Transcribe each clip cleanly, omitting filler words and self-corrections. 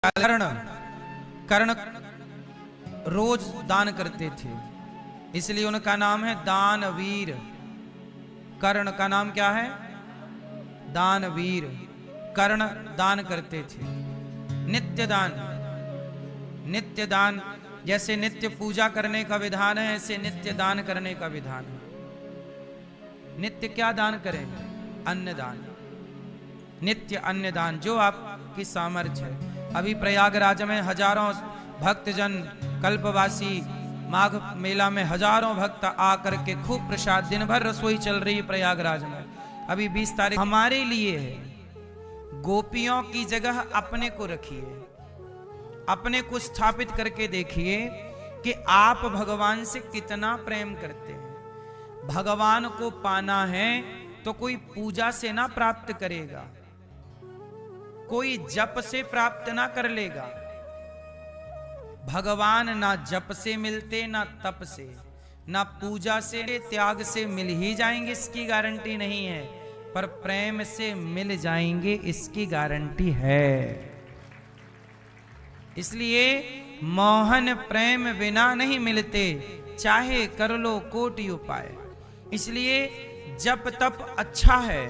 कर्ण कर्ण रोज दान करते थे, इसलिए उनका नाम है दानवीर। कर्ण का नाम क्या है? दानवीर। कर्ण दान करते थे, नित्य दान। नित्य दान, जैसे नित्य पूजा करने का विधान है, ऐसे नित्य दान करने का विधान है। नित्य क्या दान करें? अन्न दान। नित्य अन्न दान, जो आपकी सामर्थ्य है। अभी प्रयागराज में हजारों भक्तजन, कल्पवासी, माघ मेला में हजारों भक्त आकर के खूब प्रसाद, दिन भर रसोई चल रही है प्रयागराज में। अभी 20 तारीख हमारे लिए है। गोपियों की जगह अपने को रखिए, अपने को स्थापित करके देखिए कि आप भगवान से कितना प्रेम करते हैं। भगवान को पाना है तो कोई पूजा से ना प्राप्त करेगा, कोई जप से प्राप्त ना कर लेगा। भगवान ना जप से मिलते, ना तप से, ना पूजा से, त्याग से मिल ही जाएंगे इसकी गारंटी नहीं है, पर प्रेम से मिल जाएंगे इसकी गारंटी है। इसलिए मोहन प्रेम बिना नहीं मिलते, चाहे कर लो कोटि उपाय। इसलिए जप तप अच्छा है,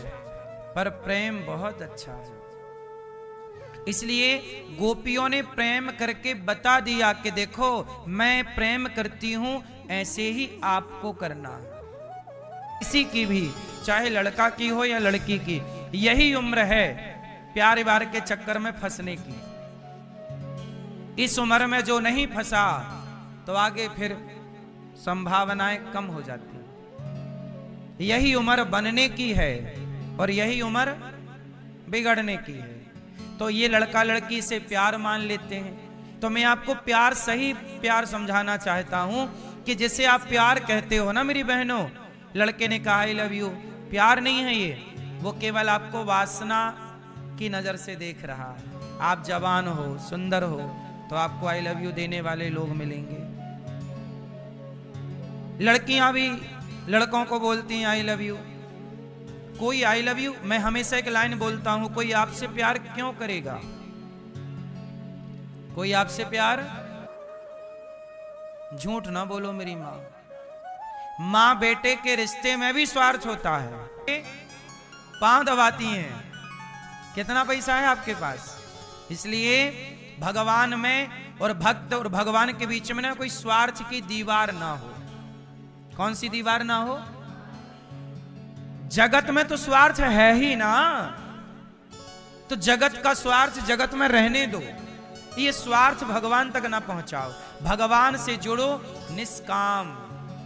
पर प्रेम बहुत अच्छा है। इसलिए गोपियों ने प्रेम करके बता दिया कि देखो मैं प्रेम करती हूं, ऐसे ही आपको करना है। किसी की भी, चाहे लड़का की हो या लड़की की, यही उम्र है प्यार व्यार के चक्कर में फंसने की। इस उम्र में जो नहीं फंसा तो आगे फिर संभावनाएं कम हो जाती हैं। यही उम्र बनने की है और यही उम्र बिगड़ने की है। तो ये लड़का लड़की से प्यार मान लेते हैं। तो मैं आपको प्यार, सही प्यार समझाना चाहता हूं कि जिसे आप प्यार कहते हो ना मेरी बहनों, लड़के ने कहा आई लव यू, प्यार नहीं है ये, वो केवल आपको वासना की नजर से देख रहा है। आप जवान हो, सुंदर हो, तो आपको आई लव यू देने वाले लोग मिलेंगे। लड़कियां भी लड़कों को बोलती हैं आई लव यू। कोई आई लव यू, मैं हमेशा एक लाइन बोलता हूं, कोई आपसे प्यार क्यों करेगा? कोई आपसे प्यार, झूठ ना बोलो मेरी मां, मां बेटे के रिश्ते में भी स्वार्थ होता है। पांव दबाती हैं, कितना पैसा है आपके पास। इसलिए भगवान में और भक्त और भगवान के बीच में ना कोई स्वार्थ की दीवार ना हो। कौन सी दीवार ना हो? जगत में तो स्वार्थ है ही ना, तो जगत का स्वार्थ जगत में रहने दो। ये स्वार्थ भगवान तक ना पहुंचाओ, भगवान से जुड़ो निष्काम।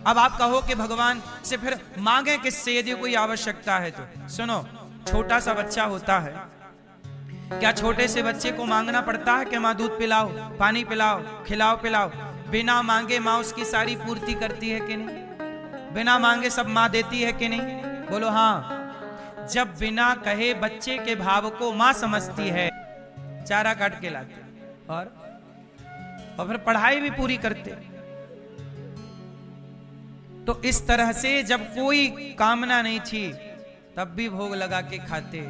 अब आप कहो कि भगवान से फिर मांगे किससे यदि कोई आवश्यकता है तो? सुनो, छोटा सा बच्चा होता है, क्या छोटे से बच्चे को मांगना पड़ता है कि माँ दूध पिलाओ, पानी पिलाओ, खिलाओ पिलाओ? बिना मांगे माँ उसकी सारी पूर्ति करती है कि नहीं? बिना मांगे सब माँ देती है कि नहीं? बोलो हाँ। जब बिना कहे बच्चे के भाव को मां समझती है, चारा काट के लाते और फिर पढ़ाई भी पूरी करते। तो इस तरह से जब कोई कामना नहीं थी तब भी भोग लगा के खाते,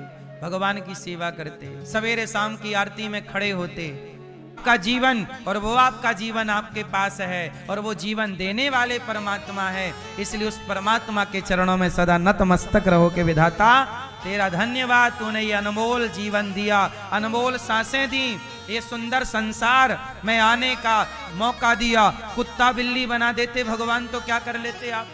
भगवान की सेवा करते, सवेरे शाम की आरती में खड़े होते। का जीवन और वो आपका जीवन आपके पास है, और वो जीवन देने वाले परमात्मा है। इसलिए उस परमात्मा के चरणों में सदा नतमस्तक रहो कि विधाता तेरा धन्यवाद, तूने ये अनमोल जीवन दिया, अनमोल सांसें दी, ये सुंदर संसार में आने का मौका दिया। कुत्ता बिल्ली बना देते भगवान तो क्या कर लेते आप?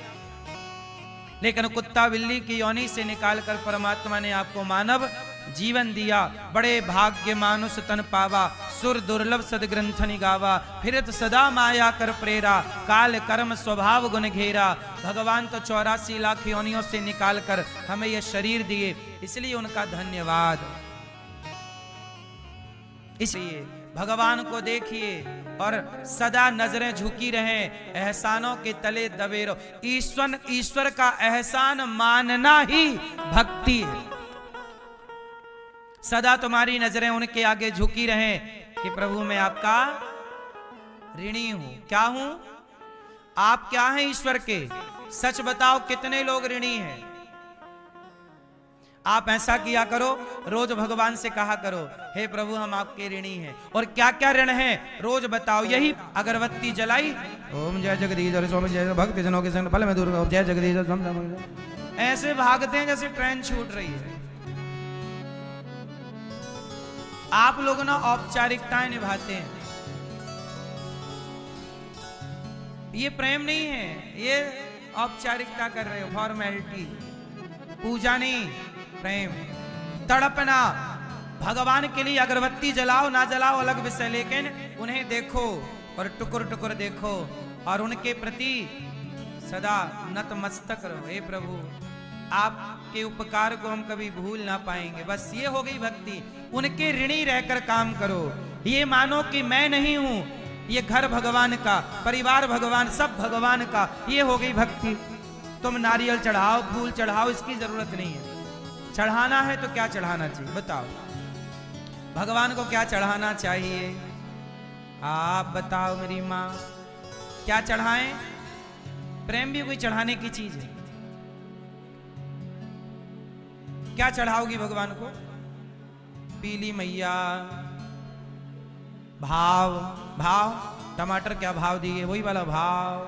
लेकिन कुत्ता बिल्ली की योनि से निकालकर परमात्मा ने आपको मानव जीवन दिया। बड़े भाग्य मानुष तन पावा, सुर दुर्लभ सदग्रंथ निगावा, फिरत सदा माया कर प्रेरा, काल कर्म स्वभाव गुण घेरा। भगवान तो 84 लाख योनियों से निकालकर हमें यह शरीर दिए, इसलिए उनका धन्यवाद। इसलिए भगवान को देखिए और सदा नजरें झुकी रहें, एहसानों के तले दबे रहो। ईश्वर का एहसान मानना ही भक्ति है। सदा तुम्हारी नजरें उनके आगे झुकी रहें कि प्रभु मैं आपका ऋणी हूं। क्या हूं? आप क्या हैं ईश्वर के? सच बताओ कितने लोग ऋणी हैं? आप ऐसा किया करो, रोज भगवान से कहा करो, हे प्रभु हम आपके ऋणी हैं। और क्या क्या ऋण है रोज बताओ। यही अगरबत्ती जलाई, ओम जय जगदीश स्वामी जय भक्त जनों के संग फल में दूर जय जगदीश, ऐसे भागते हैं जैसे ट्रेन छूट रही है। आप लोग ना औपचारिकताएं निभाते हैं, ये प्रेम नहीं है, ये औपचारिकता कर रहे हो, फॉर्मेलिटी। पूजा नहीं, प्रेम। तड़पना, भगवान के लिए अगरबत्ती जलाओ ना जलाओ अलग विषय, लेकिन उन्हें देखो और टुकुर टुकुर देखो और उनके प्रति सदा नतमस्तक रहो। हे प्रभु आपके उपकार को हम कभी भूल ना पाएंगे। बस ये हो गई भक्ति। उनके ऋणी रहकर काम करो। ये मानो कि मैं नहीं हूं, ये घर भगवान का, परिवार भगवान, सब भगवान का, ये हो गई भक्ति। तुम नारियल चढ़ाओ, फूल चढ़ाओ, इसकी जरूरत नहीं है। चढ़ाना है तो क्या चढ़ाना चाहिए बताओ, भगवान को क्या चढ़ाना चाहिए? आप बताओ मेरी माँ, क्या चढ़ाएं? प्रेम भी कोई चढ़ाने की चीज है। क्या चढ़ाओगी भगवान को? पीली मैया, भाव। भाव, टमाटर क्या भाव दिए, वही वाला भाव।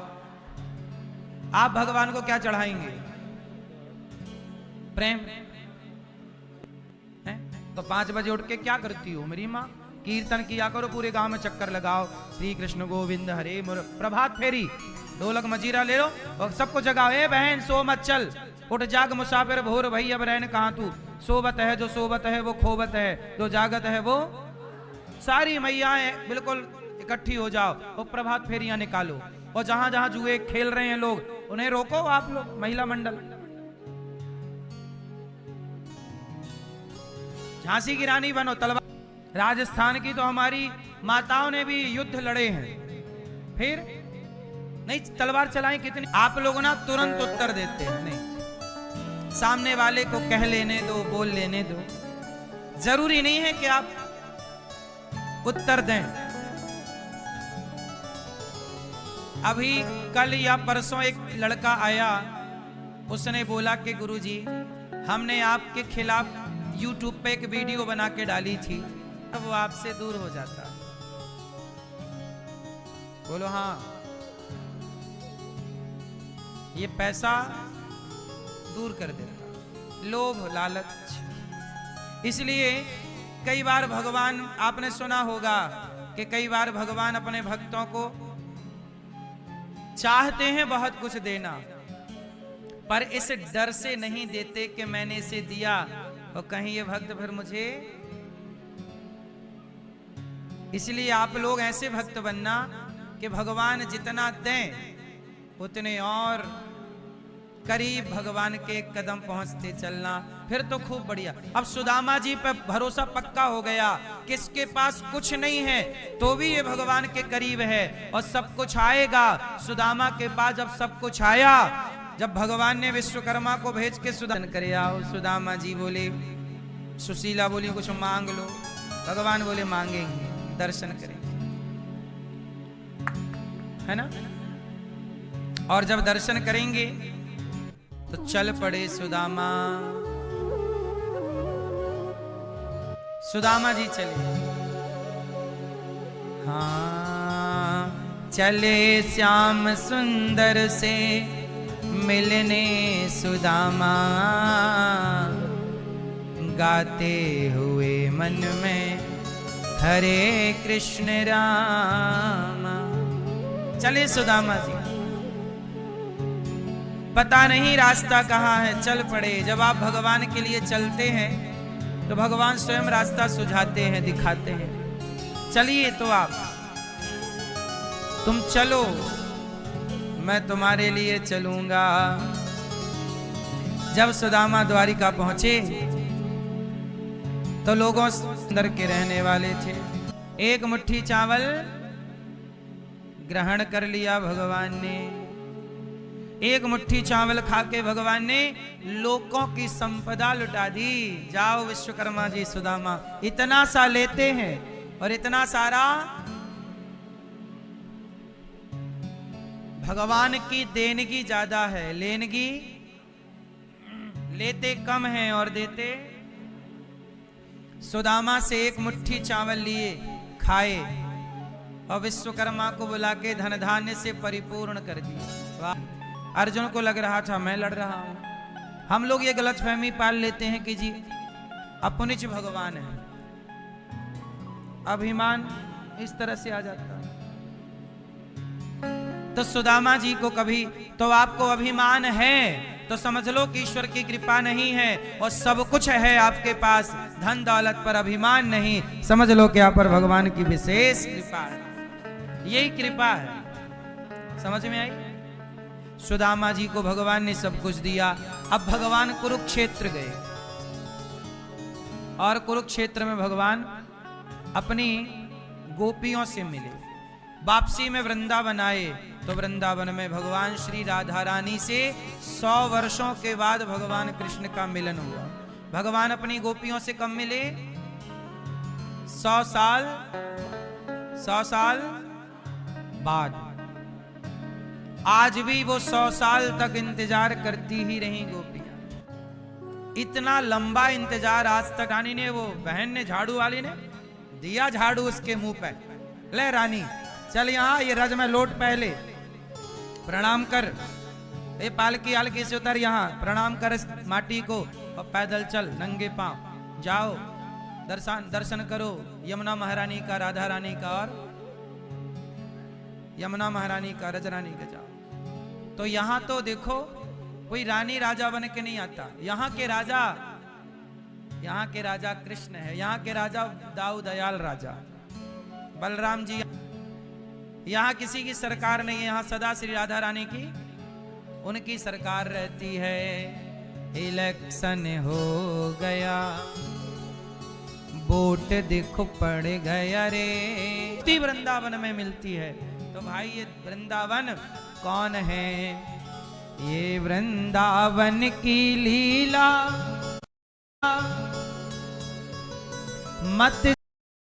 आप भगवान को क्या चढ़ाएंगे? प्रेम है? तो 5 बजे उठ के क्या करती हो मेरी माँ? कीर्तन किया करो, पूरे गांव में चक्कर लगाओ, श्री कृष्ण गोविंद हरे मुर, प्रभात फेरी, ढोलक मजीरा ले लो और सबको जगाओ। ए बहन सो मत चल, उठ जाग मुसाफिर भोर भई अब रहन कहां तू, सोबत है जो सोबत है वो खोबत है, जो जागत है वो। सारी मैयाएं बिल्कुल इकट्ठी हो जाओ और प्रभात फेरियां निकालो। और जहां जहां जुए खेल रहे हैं लोग, उन्हें रोको आप लोग, महिला मंडल। झांसी की रानी बनो, तलवार। राजस्थान की तो हमारी माताओं ने भी युद्ध लड़े हैं, फिर नहीं तलवार चलाएं कितनी। आप लोग ना तुरंत उत्तर देते हैं, नहीं, सामने वाले को कह लेने दो, बोल लेने दो। जरूरी नहीं है कि आप उत्तर दें। अभी कल या परसों एक लड़का आया, उसने बोला कि गुरुजी हमने आपके खिलाफ YouTube पे एक वीडियो बना के डाली थी, अब वो आपसे दूर हो जाता। बोलो हाँ, ये पैसा दूर कर देता, लोभ लालच। इसलिए कई बार भगवान, आपने सुना होगा कि कई बार भगवान अपने भक्तों को चाहते हैं बहुत कुछ देना, पर इस डर से नहीं देते कि मैंने इसे दिया और कहीं ये भक्त फिर मुझे। इसलिए आप लोग ऐसे भक्त बनना कि भगवान जितना दें उतने और करीब भगवान के कदम पहुंचते चलना, फिर तो खूब बढ़िया। अब सुदामा जी पर भरोसा पक्का हो गया कि इसके पास कुछ नहीं है तो भी ये भगवान के करीब है और सब कुछ आएगा। सुदामा के पास जब सब कुछ आया, जब भगवान ने विश्वकर्मा को भेज के सुदान करे आओ, सुदामा जी बोले, सुशीला बोली कुछ मांग लो, भगवान बोले मांगेंगे, दर्शन करेंगे, है ना। और जब दर्शन करेंगे तो चल पड़े सुदामा। सुदामा जी चले, हाँ चले श्याम सुंदर से मिलने सुदामा, गाते हुए मन में हरे कृष्ण राम। चले सुदामा जी, पता नहीं रास्ता कहाँ है, चल पड़े। जब आप भगवान के लिए चलते हैं तो भगवान स्वयं रास्ता सुझाते हैं, दिखाते हैं। चलिए तो आप, तुम चलो मैं तुम्हारे लिए चलूंगा। जब सुदामा द्वारिका पहुंचे तो लोगों अंदर के रहने वाले थे। एक मुट्ठी चावल ग्रहण कर लिया भगवान ने। एक मुट्ठी चावल खा के भगवान ने लोगों की संपदा लुटा दी। जाओ विश्वकर्मा जी, सुदामा इतना सा लेते हैं और इतना सारा भगवान की देनगी ज्यादा है, लेनगी लेते कम हैं और देते। सुदामा से एक मुट्ठी चावल लिए, खाए और विश्वकर्मा को बुला के धन धान्य से परिपूर्ण कर दिया। अर्जुन को लग रहा था मैं लड़ रहा हूं। हम लोग ये गलतफहमी पाल लेते हैं कि जी अपनिच भगवान है, अभिमान इस तरह से आ जाता है। तो सुदामा जी को कभी तो आपको अभिमान है तो समझ लो कि ईश्वर की कृपा नहीं है, और सब कुछ है आपके पास, धन दौलत पर अभिमान नहीं, समझ लो कि आप पर भगवान की विशेष कृपा है। यही कृपा है, समझ में आई? सुदामा जी को भगवान ने सब कुछ दिया। अब भगवान कुरुक्षेत्र गए और कुरुक्षेत्र में भगवान अपनी गोपियों से मिले। वापसी में वृंदावन आए तो वृंदावन में भगवान श्री राधा रानी से 100 वर्षों के बाद भगवान कृष्ण का मिलन हुआ। भगवान अपनी गोपियों से कब मिले? 100 साल बाद। आज भी वो 100 साल तक इंतजार करती ही रही गोपियां। इतना लंबा इंतजार आज तक रानी ने, वो बहन ने, झाड़ू वाली ने दिया झाड़ू उसके मुंह पे, ले रानी चल यहाँ, ये रज में लोट, पहले प्रणाम कर, ये पालकी आलकी से उतर, यहाँ प्रणाम कर इस माटी को और पैदल चल नंगे पांव, जाओ दर्शन करो यमुना महारानी का, राधा रानी का और यमुना महारानी का, रज रानी का, जाओ। तो यहां तो देखो कोई रानी राजा बन के नहीं आता, यहाँ के राजा कृष्ण है, यहाँ के राजा दाऊ दयाल राजा बलराम जी। यहाँ किसी की सरकार नहीं है, यहाँ सदा श्री राधा रानी की उनकी सरकार रहती है। इलेक्शन हो गया, वोट देखो पड़ गया रे, वृंदावन में मिलती है। तो भाई ये वृंदावन कौन है? ये वृंदावन की लीला मत